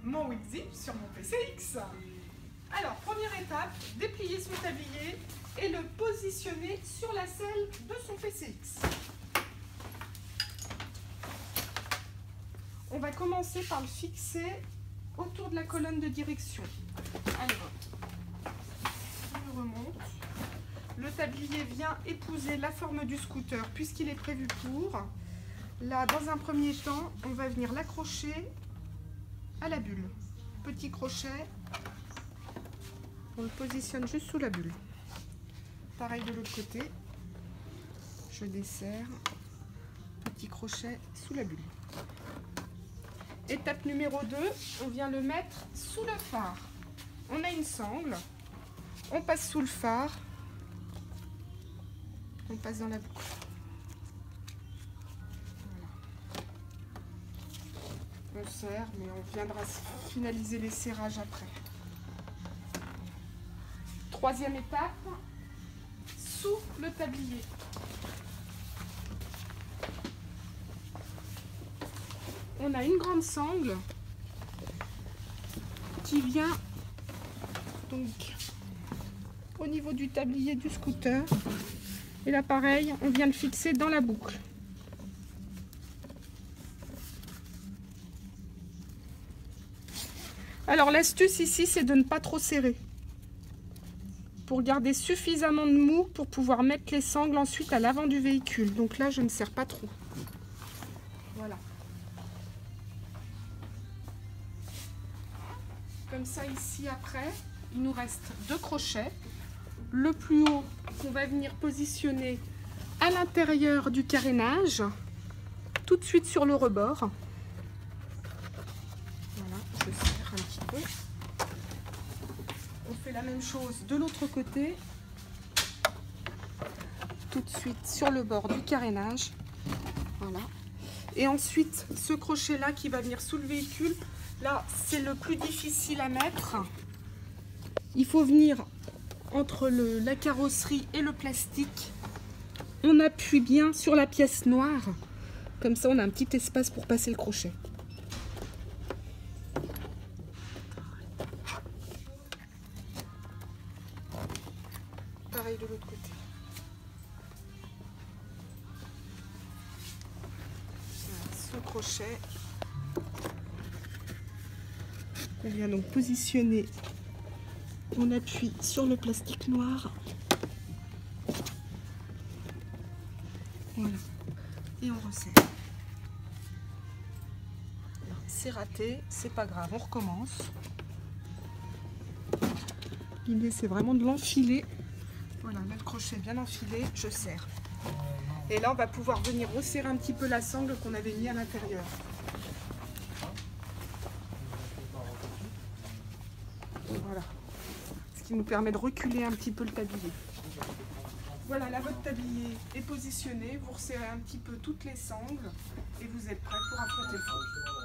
mon WinZip sur mon PCX. Alors, première étape, déplier son tablier et le positionner sur la selle de son PCX. On va commencer par le fixer autour de la colonne de direction. Alors, on le remonte. Le tablier vient épouser la forme du scooter puisqu'il est prévu pour. Là, dans un premier temps, on va venir l'accrocher à la bulle. Petit crochet, on le positionne juste sous la bulle. Pareil de l'autre côté, je desserre, petit crochet sous la bulle. Étape numéro 2, on vient le mettre sous le phare. On a une sangle, on passe sous le phare, on passe dans la boucle. Voilà. On serre, mais on viendra finaliser les serrages après. Troisième étape, sous le tablier. On a une grande sangle qui vient donc au niveau du tablier du scooter. Et là pareil, on vient le fixer dans la boucle. Alors l'astuce ici, c'est de ne pas trop serrer, pour garder suffisamment de mou pour pouvoir mettre les sangles ensuite à l'avant du véhicule. Donc là, je ne serre pas trop. Voilà. Comme ça, ici, après, il nous reste 2 crochets. Le plus haut qu'on va venir positionner à l'intérieur du carénage, tout de suite sur le rebord. Voilà, je serre un petit peu. On fait la même chose de l'autre côté, tout de suite sur le bord du carénage. Voilà. Et ensuite, ce crochet-là qui va venir sous le véhicule, là, c'est le plus difficile à mettre. Il faut venir entre la carrosserie et le plastique. On appuie bien sur la pièce noire. Comme ça, on a un petit espace pour passer le crochet. Pareil de l'autre côté. Voilà, ce crochet qu'on vient donc positionner. On appuie sur le plastique noir. Voilà. Et on resserre. C'est raté, c'est pas grave, on recommence. L'idée, c'est vraiment de l'enfiler. Voilà, là, le crochet bien enfilé, je serre. Et là, on va pouvoir venir resserrer un petit peu la sangle qu'on avait mis à l'intérieur. Voilà. Ce qui nous permet de reculer un petit peu le tablier. Voilà, là, votre tablier est positionné. Vous resserrez un petit peu toutes les sangles et vous êtes prêt pour affronter le feu.